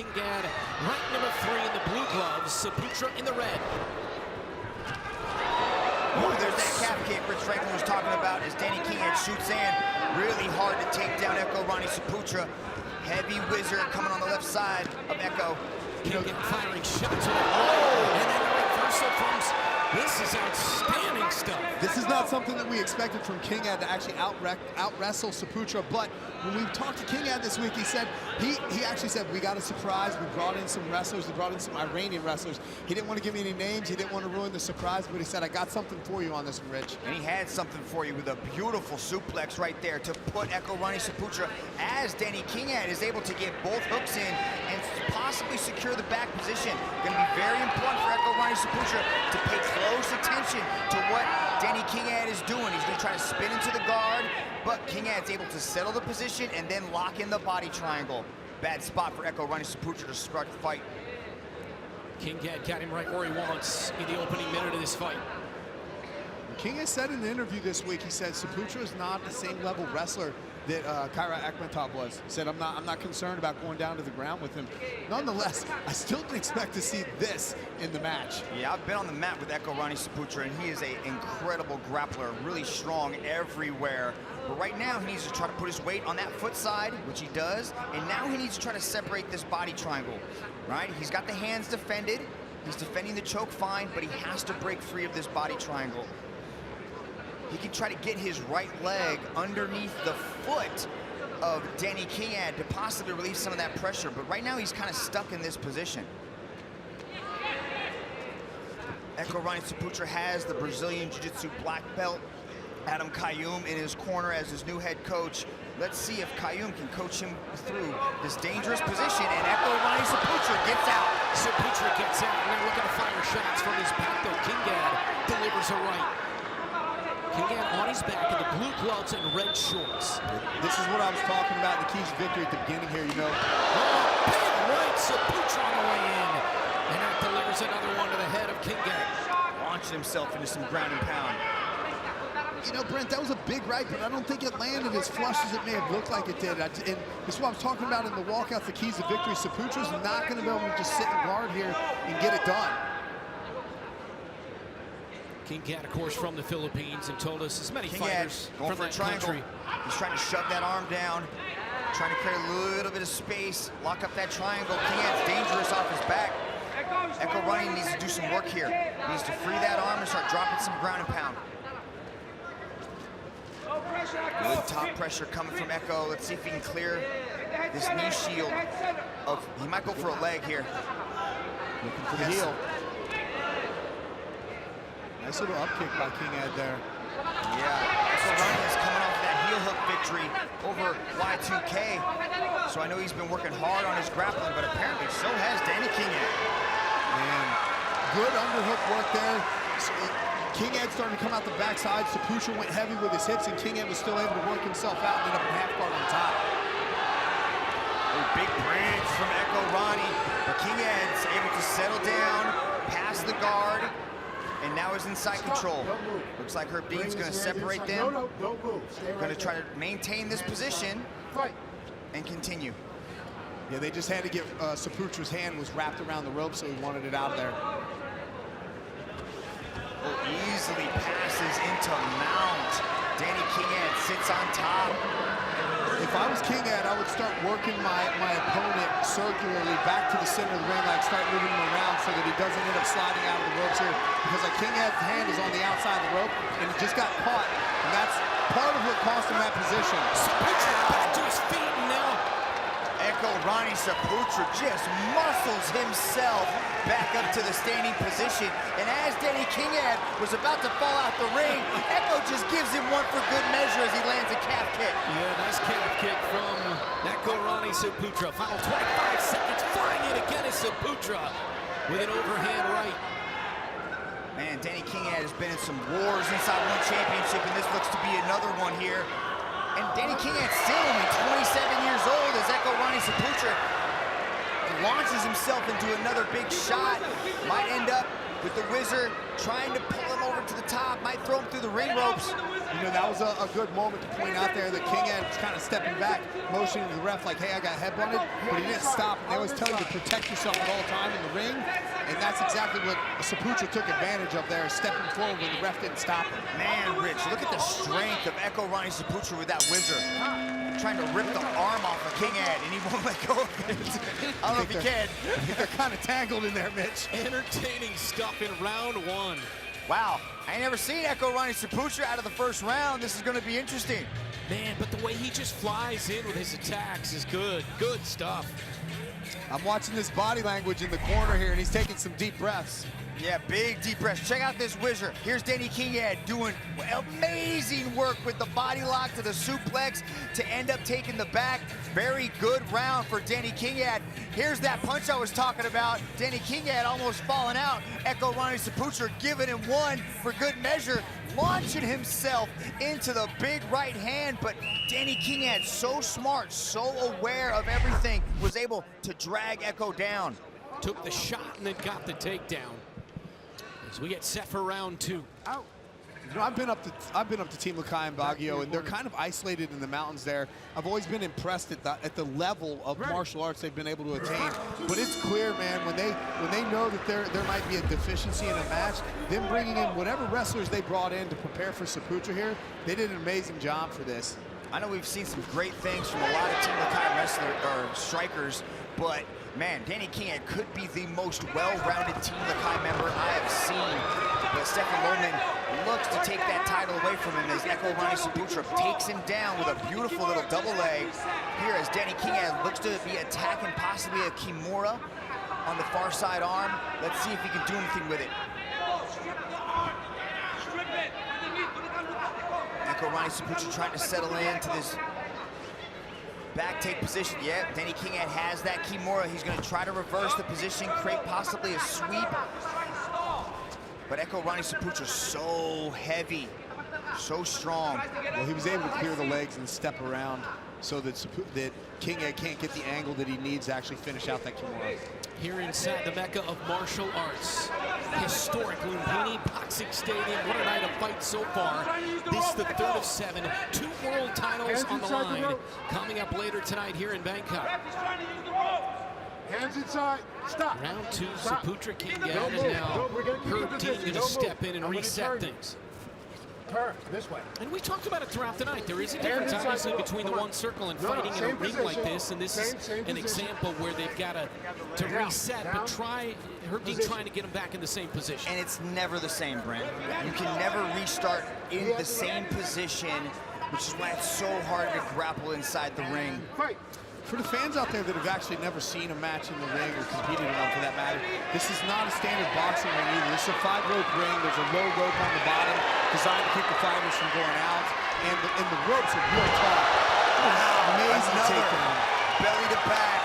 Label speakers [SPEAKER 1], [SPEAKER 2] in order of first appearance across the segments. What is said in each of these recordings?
[SPEAKER 1] KINGAD, ranked number 3 in the blue gloves, Saputra in the red.
[SPEAKER 2] Oh, there's that calf kick Rich Franklin was talking about as Danny KINGAD shoots in. Really hard to take down EKO RONI SAPUTRA. Heavy wizard coming on the left side of EKO.
[SPEAKER 1] KINGAD firing shots with it. Oh, and then the reversal comes. This is outstanding stuff.
[SPEAKER 3] This is not something that we expected from KINGAD to actually out-wrestle Saputra, but when we talked to KINGAD this week, he said, he actually said, we got a surprise. We brought in some wrestlers. We brought in some Iranian wrestlers. He didn't want to give me any names. He didn't want to ruin the surprise, but he said, I got something for you on this one, Rich.
[SPEAKER 2] And he had something for you with a beautiful suplex right there to put EKO RONI SAPUTRA as Danny KINGAD is able to get both hooks in and possibly secure the back position. Going to be very important for EKO RONI SAPUTRA to pay close attention to what Danny KINGAD is doing. He's going to try to spin into the guard, but KINGAD's able to settle the position and then lock in the body triangle. Bad spot for EKO RONI SAPUTRA to start the fight.
[SPEAKER 1] KINGAD got him right where he wants in the opening minute of this fight.
[SPEAKER 3] KINGAD said in the interview this week, he said Saputra is not the same level wrestler that Kyra Akhmetov was. He said, I'm not concerned about going down to the ground with him. Nonetheless, I still didn't expect to see this in the match.
[SPEAKER 2] Yeah, I've been on the mat with EKO RONI SAPUTRA, and he is an incredible grappler, really strong everywhere. But right now, he needs to try to put his weight on that foot side, which he does, and now he needs to try to separate this body triangle, right? He's got the hands defended. He's defending the choke fine, but he has to break free of this body triangle. He can try to get his right leg underneath the foot of Danny KINGAD to possibly relieve some of that pressure, but right now he's kind of stuck in this position. EKO RONI SAPUTRA has the Brazilian Jiu-Jitsu black belt, Adam Kayum, in his corner as his new head coach. Let's see if Kayum can coach him through this dangerous position, and EKO RONI SAPUTRA gets out.
[SPEAKER 1] Saputra gets out, and they're looking to fire shots from his back, though KINGAD delivers a right. KINGAD on his back in the blue gloves and red shorts.
[SPEAKER 3] This is what I was talking about in the keys to victory at the beginning here, you know.
[SPEAKER 1] Oh, big right, Saputra on the way in. And that delivers another one to the head of KINGAD.
[SPEAKER 2] Launching himself into some ground and pound.
[SPEAKER 3] You know, Brent, that was a big right, but I don't think it landed as flush as it may have looked like it did. And this is what I was talking about in the walkouts, the keys to victory. Saputra's not going to be able to just sit and guard here and get it done.
[SPEAKER 1] KINGAD, of course, from the Philippines, and told us as many fighters
[SPEAKER 2] going
[SPEAKER 1] from
[SPEAKER 2] for a
[SPEAKER 1] that
[SPEAKER 2] triangle.
[SPEAKER 1] country.
[SPEAKER 2] He's trying to shove that arm down, trying to create a little bit of space, lock up that triangle. KINGAD's dangerous off his back. EKO RONI needs to do some work here. He needs to free that arm and start dropping some ground and pound. Good top pressure coming from EKO. Let's see if he can clear this knee shield. He might go for a leg here.
[SPEAKER 3] Looking for the heel. Nice little up kick by KINGAD there.
[SPEAKER 2] Yeah, EKO RONI is coming off that heel hook victory over Y2K. So I know he's been working hard on his grappling, but apparently so has Danny KINGAD.
[SPEAKER 3] Man, good underhook work there. KINGAD starting to come out the backside. Saputra went heavy with his hips, and KINGAD was still able to work himself out and end up in half guard on top.
[SPEAKER 2] A big bridge from EKO RONI, but KINGAD's able to settle down, pass the guard, and now is inside control. Looks like Herb Dean's going to separate them. Going to try to maintain this position and continue.
[SPEAKER 3] Yeah, they just had to get Saputra's hand was wrapped around the rope, so he wanted it out of there.
[SPEAKER 2] Easily passes into mount. Danny KINGAD sits on top.
[SPEAKER 3] If I was KINGAD, I would start working my opponent circularly back to the center of the ring, like start moving him around so that he doesn't end up sliding out of the ropes here. Because like KINGAD's hand is on the outside of the rope, and he just got caught, and that's part of what cost him that position.
[SPEAKER 1] Saputra back to his feet, and now
[SPEAKER 2] EKO RONI SAPUTRA just muscles himself back up to the standing position. And as Danny KINGAD was about to fall out the ring, EKO just gives him one for good measure as he lands a calf kick.
[SPEAKER 1] Yeah, nice calf kick from EKO RONI SAPUTRA. Final 25 seconds, flying in again is Saputra with an overhand right.
[SPEAKER 2] Man, Danny KINGAD has been in some wars inside one championship, and this looks to be another one here. And Danny KINGAD's still only 27 years old as EKO RONI SAPUTRA launches himself into another big shot. Might end up with the whizzer, trying to pull him over to the top, might throw him through the ring ropes.
[SPEAKER 3] You know, that was a good moment to point out there that Kingad was kind of stepping back, motioning to the ref like, hey, I got headbutted, but he didn't stop. And they always tell you to protect yourself at all time in the ring, and that's exactly what Saputra took advantage of there, stepping forward when the ref didn't stop him.
[SPEAKER 2] Man, Rich, look at the strength of EKO RONI SAPUTRA with that whizzer. Trying to rip the arm off of Kingad, and he won't let go of it. I don't know if he can.
[SPEAKER 3] I think they're kind of tangled in there, Mitch.
[SPEAKER 1] Entertaining stuff in round one.
[SPEAKER 2] Wow, I ain't never seen EKO RONI SAPUTRA out of the first round. This is going to be interesting.
[SPEAKER 1] Man, but the way he just flies in with his attacks is good. Good stuff.
[SPEAKER 3] I'm watching this body language in the corner here, and he's taking some deep breaths.
[SPEAKER 2] Yeah, big deep breaths. Check out this whizzer. Here's Danny Kingad doing amazing work with the body lock to the suplex to end up taking the back. Very good round for Danny Kingad. Here's that punch I was talking about. Danny Kingad almost falling out. EKO RONI SAPUTRA giving him one for good measure, launching himself into the big right hand, but Danny Kingad, so smart, so aware of everything, was able to drag EKO down.
[SPEAKER 1] Took the shot and then got the takedown. As we get set for round two.
[SPEAKER 3] Out. You know, I've been up to Team Lakai and Baguio, and they're kind of isolated in the mountains there. I've always been impressed at the level of martial arts they've been able to attain. But it's clear, man, when they know that there might be a deficiency in a match, them bringing in whatever wrestlers they brought in to prepare for Saputra here, they did an amazing job for this.
[SPEAKER 2] I know we've seen some great things from a lot of Team Lakai wrestlers or strikers, but man, Danny Kingad could be the most well-rounded Team Lakai member I have seen. But Stefan Lohman looks to take that title away from him as EKO RONI SAPUTRA takes him down with a beautiful little double leg. Here as Danny Kingad looks to be attacking possibly a Kimura on the far side arm. Let's see if he can do anything with it. EKO RONI SAPUTRA trying to settle into this back take position. Yep, Danny Kingad has that Kimura. He's going to try to reverse the position, create possibly a sweep. But EKO RONI SAPUTRA so heavy, so strong.
[SPEAKER 3] Well, he was able to clear the legs and step around so that Kingad can't get the angle that he needs to actually finish out that Kimura.
[SPEAKER 1] Here inside the Mecca of martial arts. Historic Lumpini Boxing Stadium. What a night of fights so far. This is the third of 7. 2 world titles on the line. Coming up later tonight here in Bangkok.
[SPEAKER 4] Hands inside. Stop.
[SPEAKER 1] Round 2, Saputra, Kingad, and now Herb Dean going to step in and reset things.
[SPEAKER 4] This way.
[SPEAKER 1] And we talked about it throughout the night. There is a difference, obviously, between the one circle and fighting in a ring like this, and this is an example where they've got to reset, but Herb Dean trying to get him back in the same position.
[SPEAKER 2] And it's never the same, Brent. You can never restart in the same position, which is why it's so hard to grapple inside the ring.
[SPEAKER 3] For the fans out there that have actually never seen a match in the ring or competed in one for that matter, this is not a standard boxing ring either. This is a 5-rope ring. There's a low rope on the bottom designed to keep the fighters from going out, and the ropes are real taut. Amazing takedown.
[SPEAKER 2] Belly to back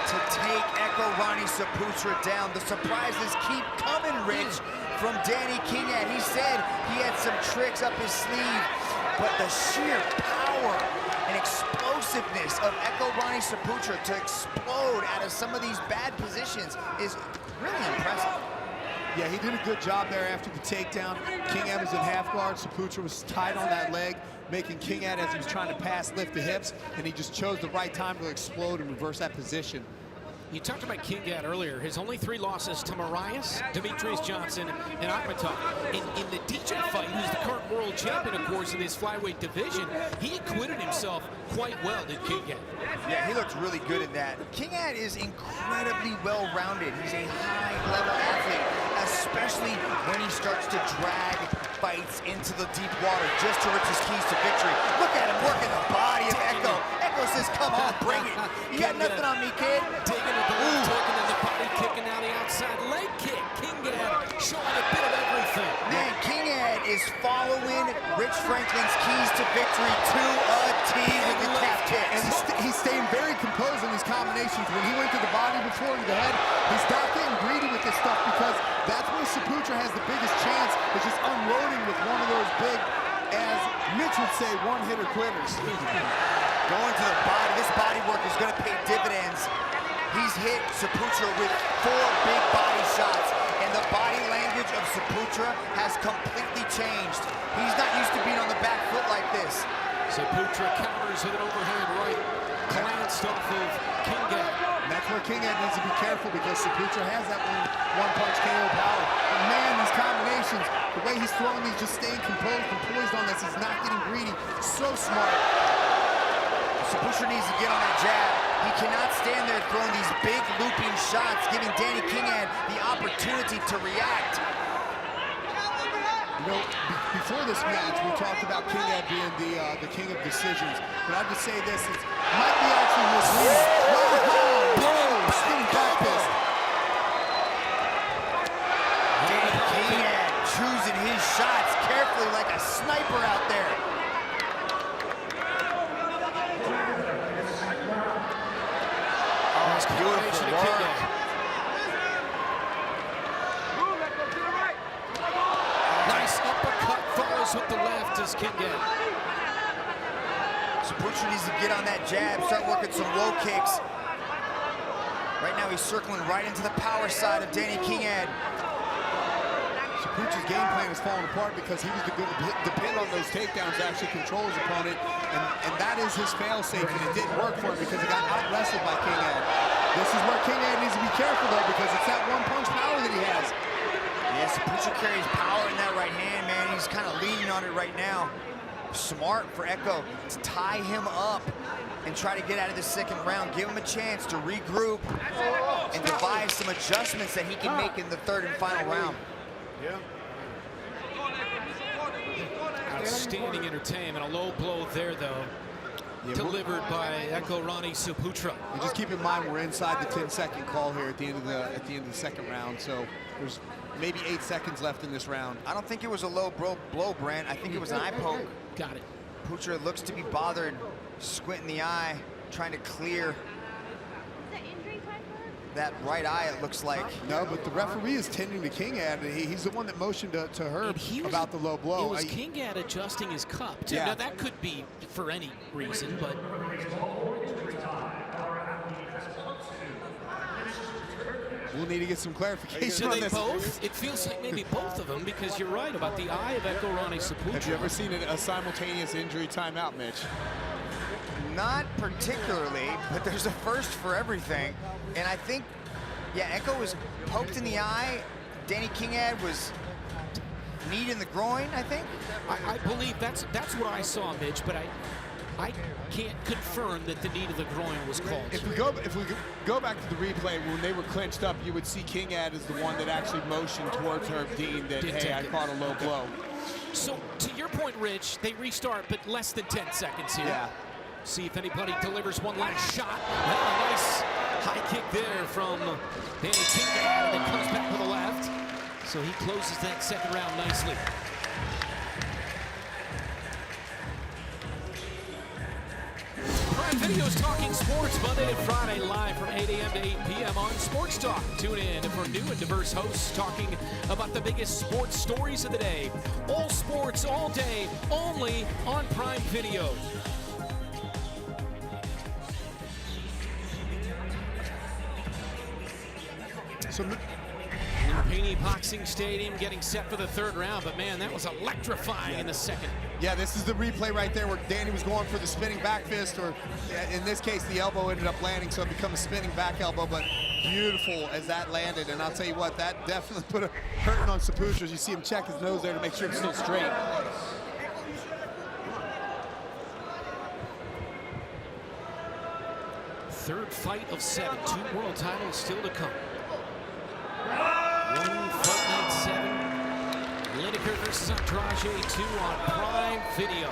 [SPEAKER 2] to take EKO RONI SAPUTRA down. The surprises keep coming, Rich, from Danny Kingad. He said he had some tricks up his sleeve, but the sheer power and explosiveness of EKO RONI SAPUTRA to explode out of some of these bad positions is really impressive.
[SPEAKER 3] Yeah, he did a good job there after the takedown. Kingad was in half guard. Saputra was tight on that leg, making Kingad, as he was trying to pass, lift the hips, and he just chose the right time to explode and reverse that position.
[SPEAKER 1] You talked about Kingad earlier. His only 3 losses to Marias, Demetrius Johnson, and Akhmatov. In the DJ fight, who's the current world champion, of course, in this flyweight division, he acquitted himself quite well, did Kingad.
[SPEAKER 2] Yeah, he looked really good in that. Kingad is incredibly well-rounded. He's a high-level athlete, especially when he starts to drag fights into the deep water just to reach his keys to victory. Look at him working the body of EKO. EKO says, come on, bring it. You got nothing on me, kid.
[SPEAKER 1] Digging at the left hook and then the body kicking out the outside leg kick. Kingad showing a bit of everything.
[SPEAKER 2] Man, Kingad is following Rich Franklin's keys to victory to a T with the calf kick.
[SPEAKER 3] And he's staying very composed in these combinations. When he went to the body before, to the head, he stopped getting greedy with this stuff because that's where Saputra has the biggest chance, is just unloading with one of those big, as Mitch would say, one-hitter quitters.
[SPEAKER 2] Going to the body, this body work is going to pay dividends. He's hit Saputra with 4 big body shots, and the body language of Saputra has completely changed. He's not used to being on the back foot like this.
[SPEAKER 1] Saputra counters with an overhand right, glanced off of KINGAD.
[SPEAKER 3] And that's where KINGAD needs to be careful because Saputra has that one-punch KO power. But man, these combinations, the way he's throwing these, just staying composed and poised on this, he's not getting greedy. So smart.
[SPEAKER 2] Saputra needs to get on that jab. He cannot stand there throwing these big looping shots, giving Danny KINGAD the opportunity to react.
[SPEAKER 3] You know, before this match, we talked about KINGAD being the king of decisions. But I'll just say this, it might be actually misleading. Wow! Spinning back fist.
[SPEAKER 2] Danny KINGAD choosing his shots carefully like a sniper out there. Oh, beautiful work.
[SPEAKER 1] Nice uppercut, follows with the left as KINGAD.
[SPEAKER 2] Saputra needs to get on that jab, start working some low kicks. Right now he's circling right into the power side of Danny KINGAD.
[SPEAKER 3] Saputra's game plan is falling apart because he was the good to depend on those takedowns to actually control his opponent, and that is his fail-safe, and it didn't work for him because he got out-wrestled by KINGAD. This is where KINGAD needs to be careful, though, because it's that one-punch power that he has.
[SPEAKER 2] Yeah, Saputra carries power in that right hand, man. He's kind of leaning on it right now. Smart for EKO to tie him up and try to get out of the second round. Give him a chance to regroup and devise some adjustments that he can make in the third and final round.
[SPEAKER 1] Outstanding entertainment. A low blow there, though. Yeah, delivered by EKO RONI SAPUTRA.
[SPEAKER 3] And just keep in mind we're inside the 10-second call here at the end of the second round, so there's maybe 8 seconds left in this round.
[SPEAKER 2] I don't think it was a low blow, Brent. I think it was an eye poke.
[SPEAKER 1] Got it.
[SPEAKER 2] Saputra looks to be bothered, squinting the eye, trying to clear that right eye, it looks like.
[SPEAKER 3] No, but the referee is tending to KINGAD. He's the one that motioned to Herb about the low blow.
[SPEAKER 1] It was KINGAD adjusting his cup, too.
[SPEAKER 3] Yeah.
[SPEAKER 1] Now, that could be for any reason, but...
[SPEAKER 3] We'll need to get some clarification on this.
[SPEAKER 1] Both? It feels like maybe both of them, because you're right about the eye of EKO RONI SAPUTRA.
[SPEAKER 3] Have you ever seen a simultaneous injury timeout, Mitch?
[SPEAKER 2] Not particularly, but there's a first for everything. And I think, yeah, EKO was poked in the eye. Danny KINGAD was kneed in the groin, I think.
[SPEAKER 1] I believe that's what I saw, Mitch, but I can't confirm that the knee to the groin was called.
[SPEAKER 3] If we go back to the replay, when they were clinched up, you would see KINGAD as the one that actually motioned towards Herb Dean that, hey, I caught a low blow.
[SPEAKER 1] So, to your point, Rich, they restart, but less than 10 seconds here.
[SPEAKER 3] Yeah.
[SPEAKER 1] See if anybody delivers one last shot. A nice high kick there from Danny KINGAD, and then comes back with a left. So he closes that second round nicely. Prime Video's Talking Sports Monday to Friday, live from 8 a.m. to 8 p.m. on Sports Talk. Tune in for new and diverse hosts talking about the biggest sports stories of the day. All sports, all day, only on Prime Video.
[SPEAKER 3] So,
[SPEAKER 1] Lumpini Boxing Stadium getting set for the third round, but man, that was electrifying in the second.
[SPEAKER 3] yeah, this is the replay right there where Danny was going for the spinning back fist, or in this case, the elbow ended up landing, so it became a spinning back elbow, but beautiful as that landed. And I'll tell you what, that definitely put a hurting on Saputra. You see him check his nose there to make sure it's still straight.
[SPEAKER 1] Third fight of 7, 2 world titles still to come. One Fight Night 7, Lineker versus Andrade 2 on Prime Video.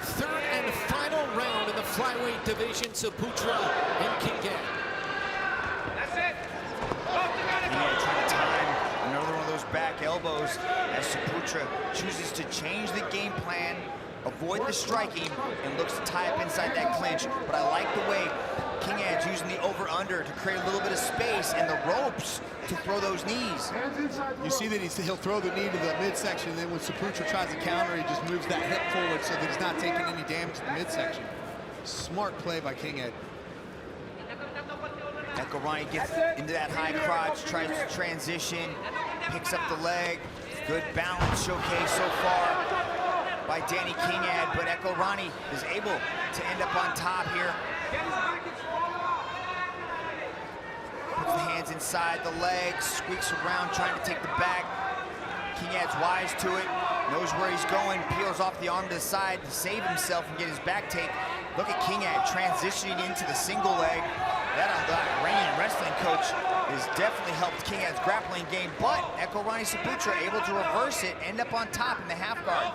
[SPEAKER 1] Third and final round in the flyweight division, Saputra and KINGAD.
[SPEAKER 2] KINGAD trying to time another one of those back elbows as Saputra chooses to change the game plan, avoid the striking, and looks to tie up inside that clinch. But I like the way KINGAD's using the over-under to create a little bit of space and the ropes to throw those knees.
[SPEAKER 3] You see that he'll throw the knee to the midsection, and then when Saputra tries to counter, he just moves that hip forward so that he's not taking any damage to the midsection. Smart play by KINGAD.
[SPEAKER 2] That Echo Roni gets into that high crotch, tries to transition, picks up the leg. Good balance showcase so far by Danny KINGAD, but Echo Roni is able to end up on top here. Puts the hands inside the legs, squeaks around, trying to take the back. KINGAD's wise to it, knows where he's going, peels off the arm to the side to save himself and get his back take. Look at KINGAD transitioning into the single leg. That Iranian wrestling coach has definitely helped KINGAD's grappling game, but EKO RONI SAPUTRA able to reverse it, end up on top in the half guard.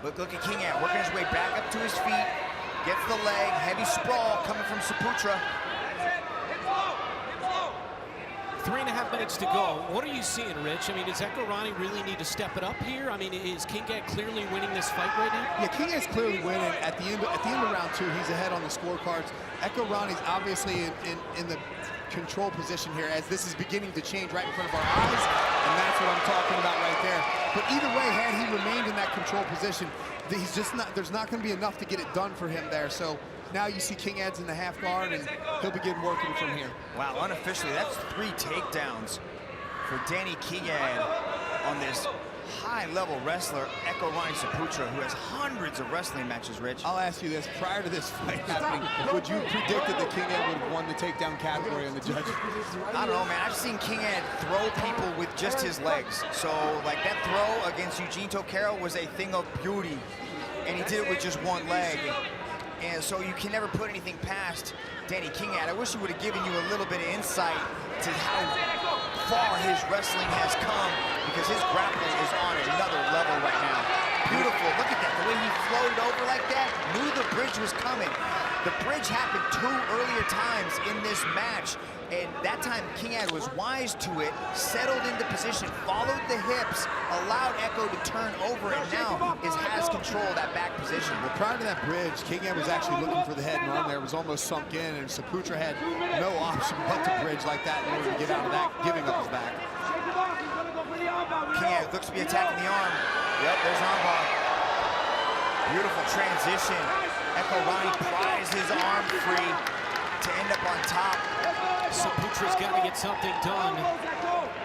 [SPEAKER 2] Look at KINGAD working his way back up to his feet, gets the leg, heavy sprawl coming from SAPUTRA.
[SPEAKER 1] 3.5 minutes to go. What are you seeing, Rich? I mean, does EKO RONI really need to step it up here? I mean, is KINGAD clearly winning this fight right now?
[SPEAKER 3] Yeah, KINGAD's clearly winning. At the end of round 2, he's ahead on the scorecards. EKO RONI's obviously in the control position here as this is beginning to change right in front of our eyes, and that's what I'm talking about right there. But either way, had he remained in that control position, he's just not. There's not going to be enough to get it done for him there. So now you see KINGAD's in the half guard, and he'll begin working from here.
[SPEAKER 2] Wow, unofficially, that's 3 takedowns for Danny KINGAD on this high-level wrestler, EKO RONI SAPUTRA, who has hundreds of wrestling matches, Rich.
[SPEAKER 3] I'll ask you this, prior to this fight happening, would you have predicted that KINGAD would have won the takedown category on the judges?
[SPEAKER 2] I don't know, man. I've seen KINGAD throw people with just his legs. So, like, that throw against Eugene Toquero was a thing of beauty, and he did it with just one leg. And so you can never put anything past Danny KINGAD. I wish he would have given you a little bit of insight to how far his wrestling has come, because his grappling is on another level right now. Beautiful, look at that, the way he floated over like that, knew the bridge was coming. The bridge happened 2 earlier times in this match, and that time KINGAD was wise to it, settled into position, followed the hips, allowed Echo to turn over, and now has control of that back position.
[SPEAKER 3] Well, prior to that bridge, KINGAD was actually looking for the head and arm there. It was almost sunk in, and SAPUTRA had no option but to bridge like that in order to get out of that, giving up his back.
[SPEAKER 2] KINGAD looks to be attacking the arm. Yep, there's armbar. Beautiful transition. EKO RONI pries his arm free to end up on top.
[SPEAKER 1] SAPUTRA's got to get something done.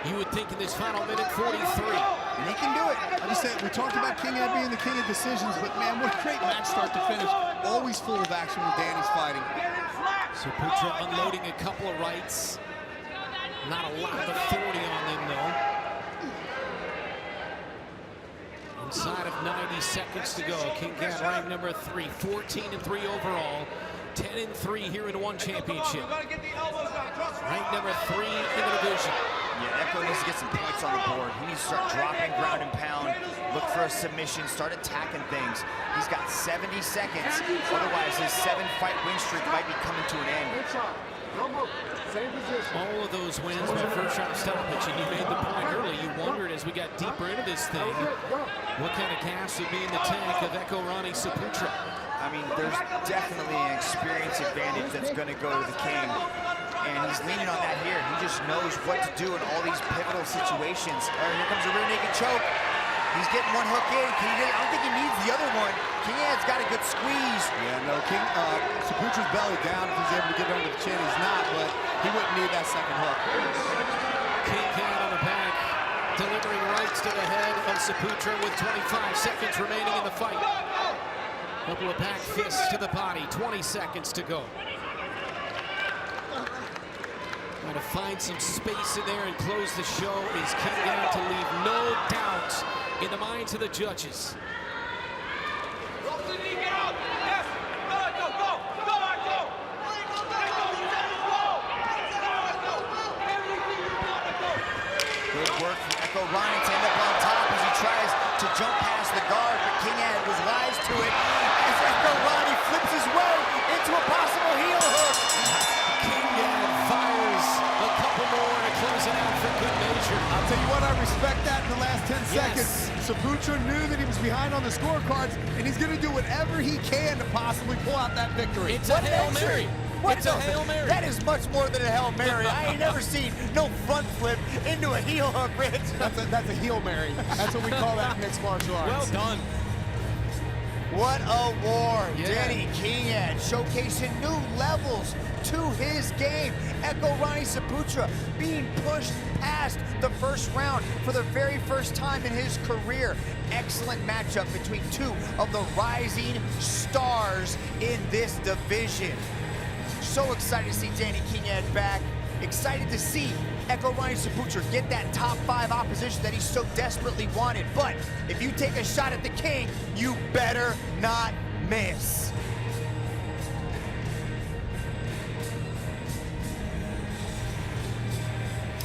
[SPEAKER 1] You would think in this final minute, 43.
[SPEAKER 2] And he can do it.
[SPEAKER 3] I just said, we talked about KINGAD being the king of decisions, but man, what a great match start to finish. Always full of action when Danny's fighting.
[SPEAKER 1] SAPUTRA unloading a couple of rights. Not a lot of authority on them, though. Inside of 90 seconds to go. KINGAD ranked number 3, 14-3 overall. 10-3 here in one championship. Ranked number 3 in the division.
[SPEAKER 2] Yeah, Echo needs to get some points on the board. He needs to start dropping ground and pound, look for a submission, start attacking things. He's got 70 seconds. Otherwise, his 7-fight win streak might be coming to an end.
[SPEAKER 1] All of those wins by first round stoppage, and you made the point early. You wondered as we got deeper into this thing, what kind of gas would be in the tank of EKO RONI SAPUTRA.
[SPEAKER 2] I mean, there's definitely an experience advantage that's going to go to the king. And he's leaning on that here. He just knows what to do in all these pivotal situations. All right, here comes a rear naked choke. He's getting one hook in. I don't think he needs the other one. KINGAD's got a good squeeze.
[SPEAKER 3] Yeah, no, SAPUTRA's belly down. If he's able to get under the chin, he's not, but he wouldn't need that second hook.
[SPEAKER 1] KINGAD on the back, delivering rights to the head of SAPUTRA with 25 seconds remaining in the fight. Couple of back fists to the body, 20 seconds to go. Trying to find some space in there and close the show is KINGAD to leave no doubt in the minds of the judges.
[SPEAKER 2] Good work from EKO RONI to end up on top as he tries to jump past the guard, but KINGAD was wise to it as EKO RONI flips his way into a possible heel hook.
[SPEAKER 1] KINGAD fires a couple more to close it out for good measure.
[SPEAKER 3] I'll tell you what, I respect that in the last 10
[SPEAKER 1] Yes.
[SPEAKER 3] seconds. SAPUTRA knew that he was behind on the scorecards, and he's going to do whatever he can to possibly pull out that victory.
[SPEAKER 1] It's a Hail Mary. It's a Hail Mary.
[SPEAKER 2] That is much more than a Hail Mary. I ain't never seen no front flip into a heel hook, Rich.
[SPEAKER 3] That's a heel Mary. That's what we call that in mixed martial arts.
[SPEAKER 1] Well done.
[SPEAKER 2] What a war.
[SPEAKER 1] Yeah.
[SPEAKER 2] Danny KINGAD showcasing new levels to his game. EKO RONI SAPUTRA being pushed past the first round for the very first time in his career. Excellent matchup between two of the rising stars in this division. So excited to see Danny KINGAD back. Excited to see EKO RONI SAPUTRA get that top 5 opposition that he so desperately wanted. But if you take a shot at the king, you better not miss.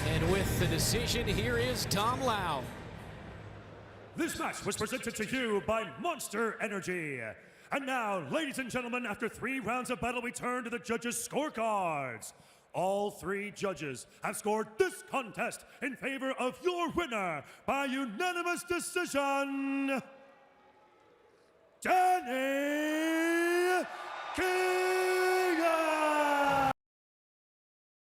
[SPEAKER 1] And with the decision, here is Tom Lau.
[SPEAKER 5] This match was presented to you by Monster Energy. And now, ladies and gentlemen, after 3 rounds of battle, we turn to the judges' scorecards. All 3 judges have scored this contest in favor of your winner by unanimous decision, Danny KINGAD.